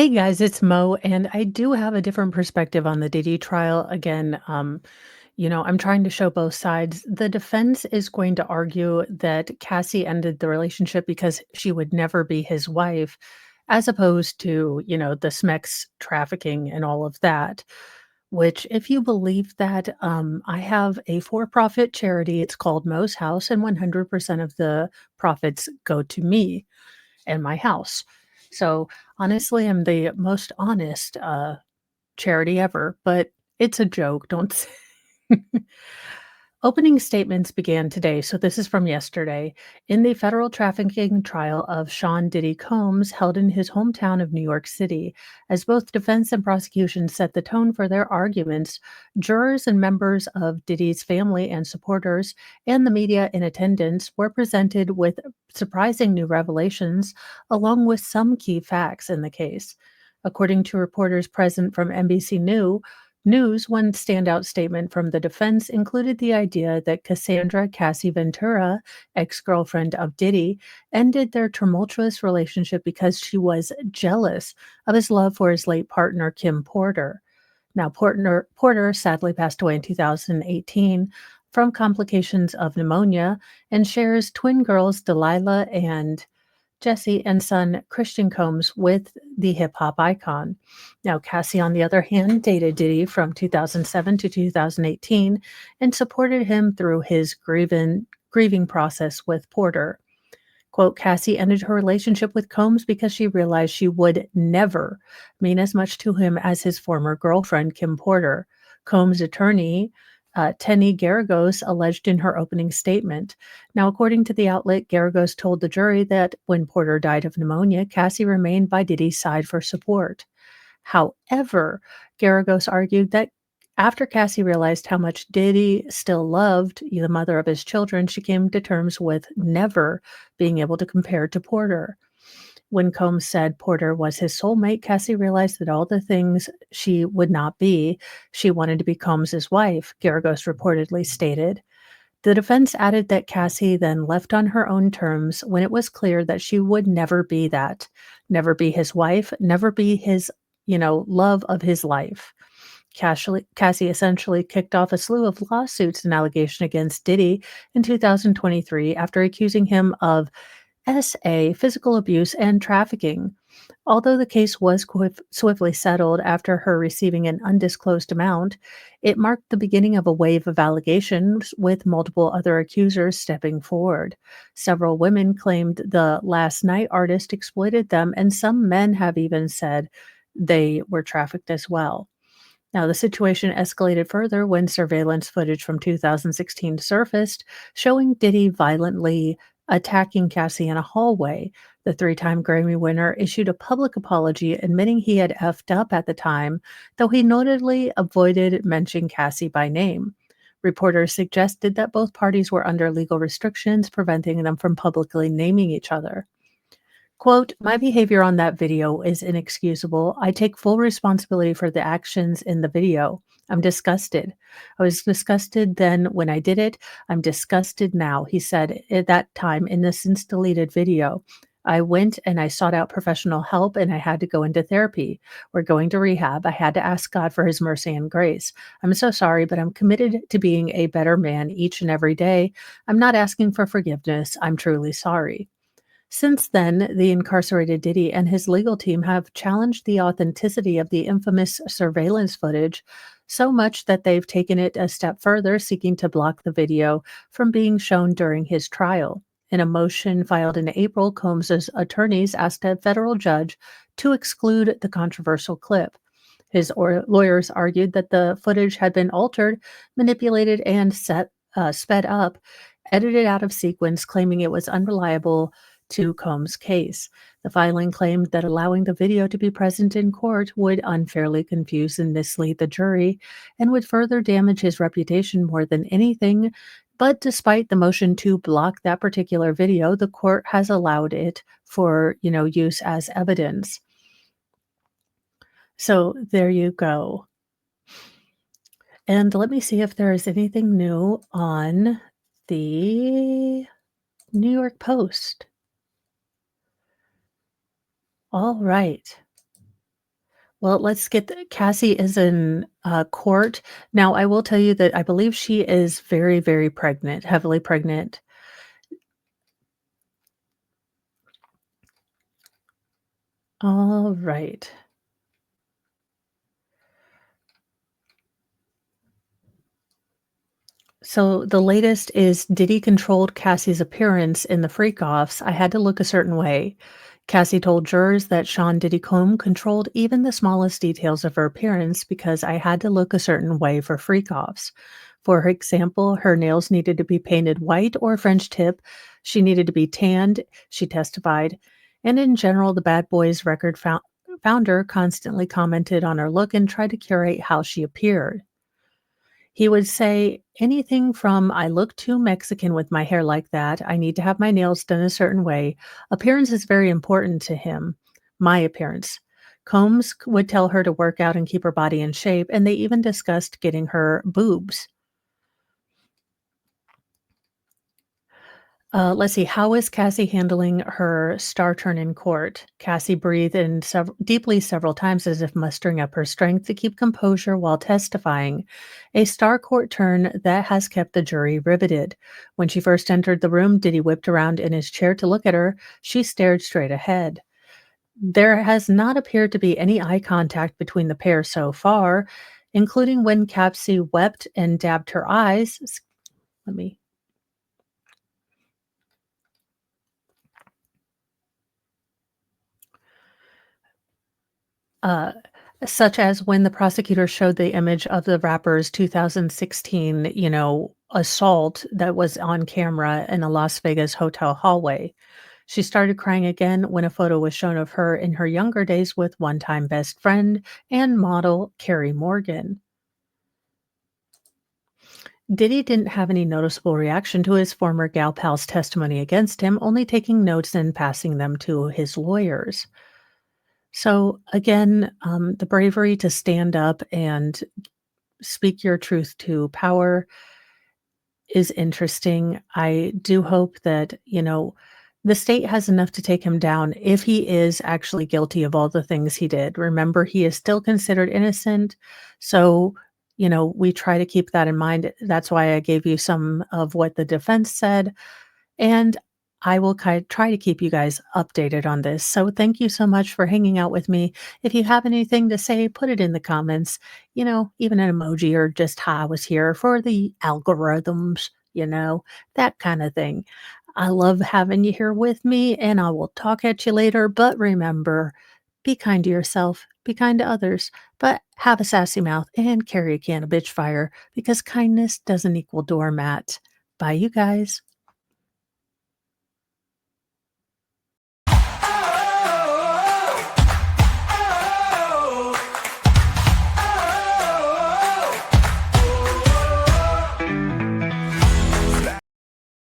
Hey guys, it's Mo, and I do have a different perspective on the Diddy trial. Again, I'm trying to show both sides. The defense is going to argue that Cassie ended the relationship because she would never be his wife, as opposed to, the SMEX trafficking and all of that. Which, if you believe that, I have a for-profit charity. It's called Mo's House, and 100% of the profits go to me and my house. So, honestly, I'm the most honest, charity ever, but it's a joke, don't s Opening statements began today, so this is from yesterday, in the federal trafficking trial of Sean Diddy Combs held in his hometown of New York City. As both defense and prosecution set the tone for their arguments, jurors and members of Diddy's family and supporters and the media in attendance were presented with surprising new revelations, along with some key facts in the case. According to reporters present from NBC News, one standout statement from the defense included the idea that Cassandra Cassie Ventura, ex girlfriend of Diddy, ended their tumultuous relationship because she was jealous of his love for his late partner, Kim Porter. Now, Porter sadly passed away in 2018 from complications of pneumonia and shares twin girls Delilah and Jesse and son Christian Combs with the hip hop icon. Now, Cassie, on the other hand, dated Diddy from 2007 to 2018 and supported him through his grieving process with Porter. Quote, Cassie ended her relationship with Combs because she realized she would never mean as much to him as his former girlfriend, Kim Porter. Combs' attorney, Tenny Garagos, alleged in her opening statement. Now, according to the outlet, Garagos told the jury that when Porter died of pneumonia, Cassie remained by Diddy's side for support. However, Garagos argued that after Cassie realized how much Diddy still loved the mother of his children, she came to terms with never being able to compare to Porter. When Combs said Porter was his soulmate, Cassie realized that all the things she would not be, she wanted to be Combs's wife, Garagos reportedly stated. The defense added that Cassie then left on her own terms when it was clear that she would never be that, never be his wife, never be his, love of his life. Cassie essentially kicked off a slew of lawsuits and allegations against Diddy in 2023 after accusing him of physical abuse and trafficking. Although the case was swiftly settled after her receiving an undisclosed amount, it marked the beginning of a wave of allegations with multiple other accusers stepping forward. Several women claimed the Last Night artist exploited them, and some men have even said they were trafficked as well. Now, the situation escalated further when surveillance footage from 2016 surfaced, showing Diddy violently attacking Cassie in a hallway. The three-time Grammy winner issued a public apology admitting he had effed up at the time, though he notedly avoided mentioning Cassie by name. Reporters suggested that both parties were under legal restrictions preventing them from publicly naming each other. Quote, my behavior on that video is inexcusable. I take full responsibility for the actions in the video. I'm disgusted. I was disgusted then when I did it. I'm disgusted now, he said at that time in the since deleted video. I went and I sought out professional help and I had to go into therapy. We're going to rehab. I had to ask God for his mercy and grace. I'm so sorry, but I'm committed to being a better man each and every day. I'm not asking for forgiveness. I'm truly sorry. Since then, the incarcerated Diddy and his legal team have challenged the authenticity of the infamous surveillance footage so much that they've taken it a step further, seeking to block the video from being shown during his trial. In a motion filed in April, Combs's attorneys asked a federal judge to exclude the controversial clip. His lawyers argued that the footage had been altered, manipulated, and sped up, edited out of sequence, claiming it was unreliable to Combs' case. The filing claimed that allowing the video to be present in court would unfairly confuse and mislead the jury and would further damage his reputation more than anything. But despite the motion to block that particular video, the court has allowed it for, use as evidence. So there you go. And let me see if there is anything new on the New York Post. All right. Well, let's get Cassie is in, court. Now, I will tell you that I believe she is very, very pregnant, heavily pregnant. Alright. So the latest is Diddy controlled Cassie's appearance in the freak-offs. I had to look a certain way. Cassie told jurors that Sean Diddy Combs controlled even the smallest details of her appearance because I had to look a certain way for freak-offs. For example, her nails needed to be painted white or French tip. She needed to be tanned, she testified. And in general, the Bad Boys record founder constantly commented on her look and tried to curate how she appeared. He would say anything from, "I look too Mexican with my hair like that. I need to have my nails done a certain way." Appearance is very important to him. My appearance. Combs would tell her to work out and keep her body in shape, and they even discussed getting her boobs. Let's see. How is Cassie handling her star turn in court? Cassie breathed in deeply several times as if mustering up her strength to keep composure while testifying. A star court turn that has kept the jury riveted. When she first entered the room, Diddy whipped around in his chair to look at her. She stared straight ahead. There has not appeared to be any eye contact between the pair so far, including when Cassie wept and dabbed her eyes. Let me Uh, such as when the prosecutor showed the image of the rapper's 2016, assault that was on camera in a Las Vegas hotel hallway. She started crying again when a photo was shown of her in her younger days with one-time best friend and model Carrie Morgan. Diddy didn't have any noticeable reaction to his former gal pal's testimony against him, only taking notes and passing them to his lawyers. So again, the bravery to stand up and speak your truth to power is interesting. I do hope that, the state has enough to take him down if he is actually guilty of all the things he did. Remember, he is still considered innocent. So, we try to keep that in mind. That's why I gave you some of what the defense said. And I will try to keep you guys updated on this. So thank you so much for hanging out with me. If you have anything to say, put it in the comments. Even an emoji or just "hi, I was here" for the algorithms, that kind of thing. I love having you here with me, and I will talk at you later. But remember, be kind to yourself, be kind to others, but have a sassy mouth and carry a can of bitch fire because kindness doesn't equal doormat. Bye, you guys.